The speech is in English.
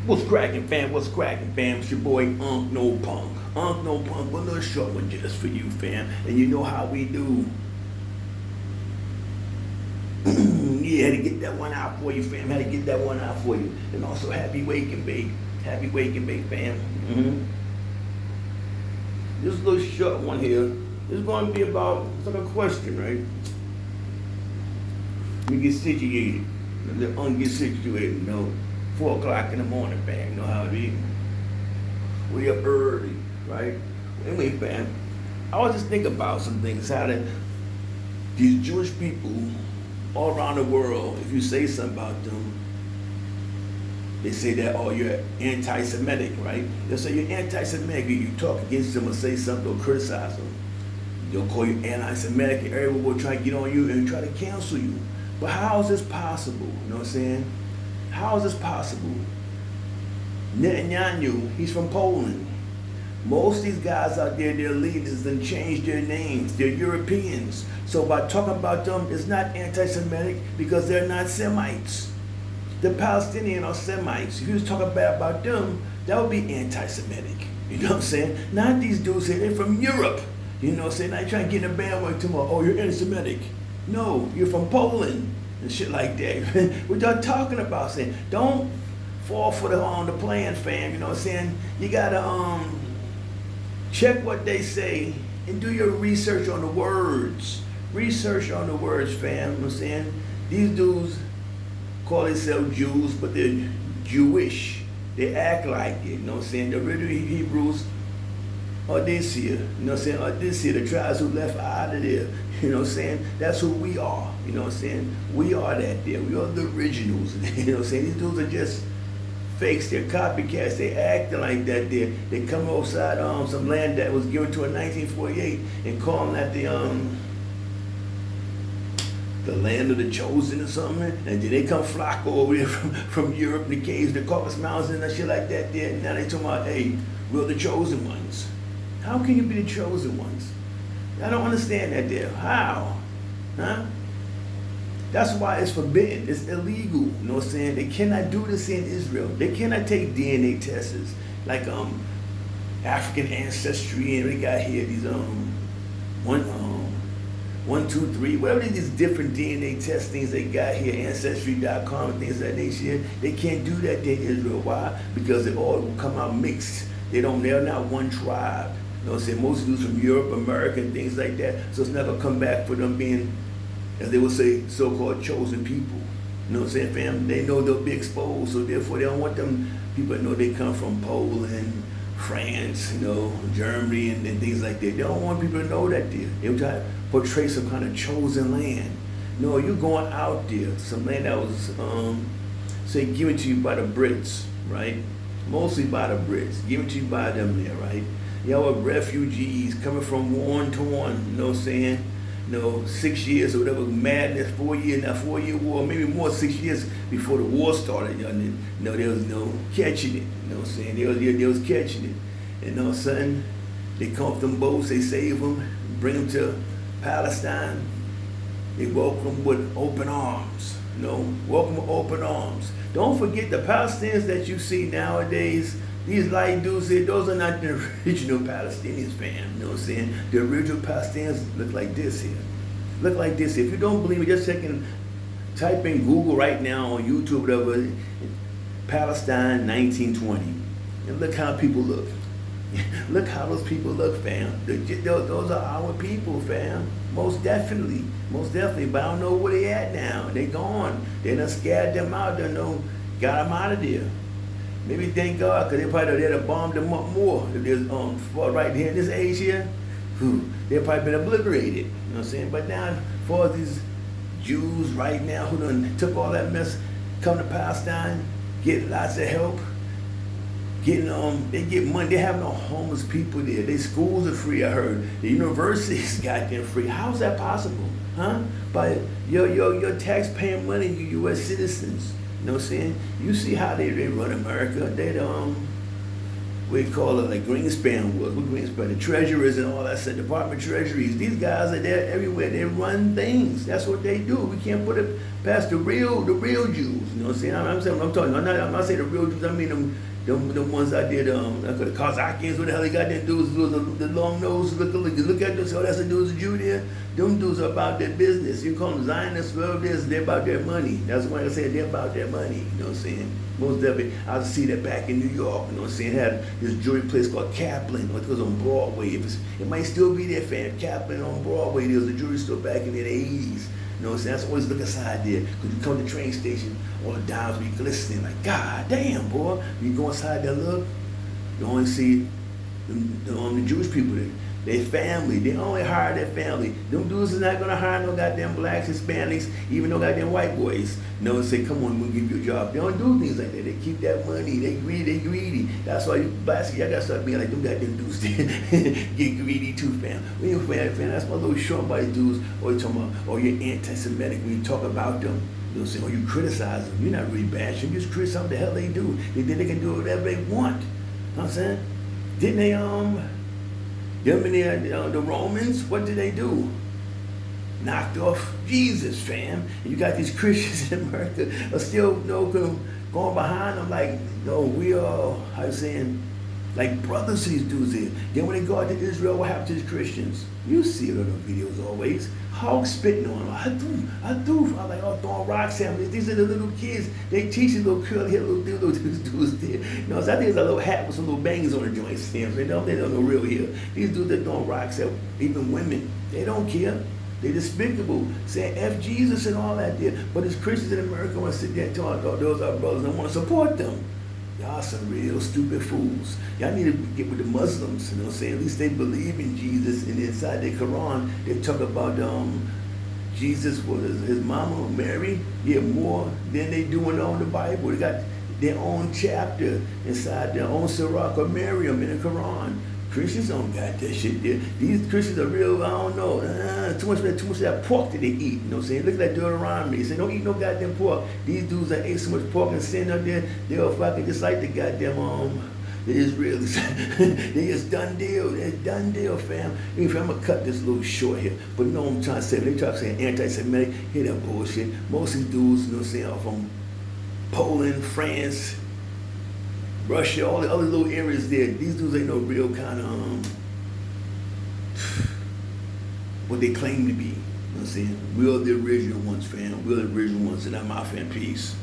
What's cracking, fam? What's cracking, fam? It's your boy Unc No Punk. Unc No Punk, one little short one just for you, fam. And you know how we do. Yeah, had to get that one out for you, fam. Had to get that one out for you. And also, happy wake and bake. Happy wake and bake, fam. This little short one here is going to be about, it's like a question, right? We get situated. The get situated, 4 o'clock in the morning, fam. You know how it is. We up early, right? Anyway, fam, I was just thinking about some things, how that these Jewish people all around the world, if you say something about them, they say that, oh, you're anti-Semitic, right? They'll say you're anti-Semitic. You talk against them or say something or criticize them. They'll call you anti-Semitic, and everyone will try to get on you and try to cancel you. But how is this possible? You know what I'm saying? How is this possible? Netanyahu, he's from Poland. Most of these guys out there, they're leaders, and changed their names. They're Europeans. So by talking about them, it's not anti-Semitic because they're not Semites. The Palestinians are Semites. If you was talking bad about them, that would be anti-Semitic. You know what I'm saying? Not these dudes here, they're from Europe. You know what I'm saying? I trying to get in a bandwagon tomorrow. Oh, you're anti-Semitic. No, you're from Poland and shit like that. We're not talking about saying, don't fall for the plan, fam. You know what I'm saying? You gotta check what they say and do your research on the words. Research on the words, fam. You know what I'm saying? These dudes call themselves Jews, but they're Jewish. They act like it. You know what I'm saying? The original Hebrews are this here. You know what I'm saying? Are this here. The tribes who left out of there. You know what I'm saying? That's who we are. You know what I'm saying? We are that there. We are the originals. You know what I'm saying? These dudes are just fakes. They're copycats. They acting like that there. They come outside some land that was given to in 1948 and calling that the land of the chosen or something, and then they come flock over there from Europe, the caves, the Caucasus Mountains and that shit like that there. And now they talking about, hey, we're the chosen ones. How can you be the chosen ones? I don't understand that there. How? Huh? That's why it's forbidden. It's illegal. You know what I'm saying? They cannot do this in Israel. They cannot take DNA tests like African ancestry, and they got here these 1, 2, 3, whatever these different DNA testings they got here, Ancestry.com and things of that nature. They can't do that in Israel. Why? Because they all will come out mixed. They're not one tribe. You know what I'm saying? Most of these from Europe, America, and things like that. So it's not gonna come back for them being, as they would say, so-called chosen people. You know what I'm saying, fam? They know they'll be exposed, so therefore they don't want them people to know they come from Poland, France, Germany, and things like that. They don't want people to know that there. They try to portray some kind of chosen land. No, you're going out there, some land that was, say, given to you by the Brits, right? Mostly by the Brits, given to you by them there, right? Y'all are refugees coming from war to one, you know what I'm saying? 6 years or whatever, madness, 4 years, now 4-year war, maybe more, 6 years before the war started, there was no catching it, you know what I'm saying? They was catching it. And all of a sudden, they come off them boats, they save them, bring them to Palestine, they welcome them with open arms, welcome with open arms. Don't forget the Palestinians that you see nowadays. These light dudes here, those are not the original Palestinians, fam. You know what I'm saying? The original Palestinians look like this here. Look like this here. If you don't believe me, just type in Google right now on YouTube, whatever, Palestine 1920. And look how people look. Look how those people look, fam. Those are our people, fam. Most definitely. Most definitely. But I don't know where they at now. They gone. They done scared them out. They got them out of there. Maybe thank God, because they probably they'd have bombed them up more. If there's right here in this age here, they've probably been obliterated. You know what I'm saying? But now, for these Jews right now who done took all that mess, come to Palestine, get lots of help, they get money. They have no homeless people there. Their schools are free, I heard. The universities got them free. How's that possible? Huh? By your tax-paying money, you U.S. citizens. You know what I'm saying? You see how they run America. They we call it like Greenspan was. What Greenspan? The treasurers and all that stuff, Department of Treasuries. These guys are there everywhere. They run things. That's what they do. We can't put That's the real Jews. You know what I'm saying? I'm saying, I'm talking. I'm not saying the real Jews. I mean them ones out there, the Kazakhs, what the hell they got them dudes, the long nose, look at this, oh, that's the dudes, a Jew there. Them dudes are about their business. You call them Zionists, whatever it is, they're about their money. That's why I said they're about their money, you know what I'm saying? Most of it, I see that back in New York, you know what I'm saying? Had this jewelry place called Kaplan, which was on Broadway. It might still be there, fam. Kaplan on Broadway, there was a jewelry store back in the 80s. You know what I'm saying? That's always look aside there. Because you come to the train station, all the dimes be glistening. Like, God damn, boy. When you go inside there, look, you only see the Jewish people there. Their family. They only hire their family. Them dudes is not going to hire no goddamn blacks, Hispanics, even no goddamn white boys. You know, and say, come on, we'll give you a job. They don't do things like that. They keep that money. They greedy. That's why you blacks, y'all got to start being like them goddamn dudes. Get greedy too, fam. When you fam, that's my little short body dudes. Or you talking about, or you're anti-Semitic when you talk about them. You know what I'm saying? Or you criticize them. You're not really bashing. You just criticize what the hell they do. They think they can do whatever they want. You know what I'm saying? Didn't they, them and the Romans, what did they do? Knocked off Jesus, fam. And you got these Christians in America are still going behind them like, we are, how you saying, like brothers to these dudes here. Then when they go out to Israel, what happened to these Christians? You see it on the videos always. Hogs spitting on them. I do. I'm like, throwing rocks at them. These are the little kids. They teach these little curly hair little dudes there. You know, so I think it's a little hat with some little bangs on the joints. They don't know real here. These dudes that throwing rocks at even women, they don't care. They're despicable, saying F Jesus and all that there. But as Christians in America want to sit there and talk, those are brothers and want to support them. Y'all some real stupid fools. Y'all need to get with the Muslims, you know what I'm saying? At least they believe in Jesus, and inside the Quran, they talk about Jesus was his mama, Mary, more than they do in the Bible. They got their own chapter inside their own Sirach or Miriam in the Quran. Christians don't got that shit there. These Christians are real, I don't know, too much of that pork that they eat, you know what I'm saying? Look at that Deuteronomy. They say, don't eat no goddamn pork. These dudes that ate so much pork and sin up there, they'll fucking just like the goddamn, the Israelis. They just done deal. They're done deal, fam. If I'm gonna cut this little short here, but you know what I'm trying to say? When they try to say anti-Semitic, hear that bullshit. Most of these dudes, you know what I'm saying, are from Poland, France, Russia, all the other little areas there. These dudes ain't no real kind of what they claim to be. You know what I'm saying? We're the original ones, fam. We're the original ones, and I'm out, fam. Peace.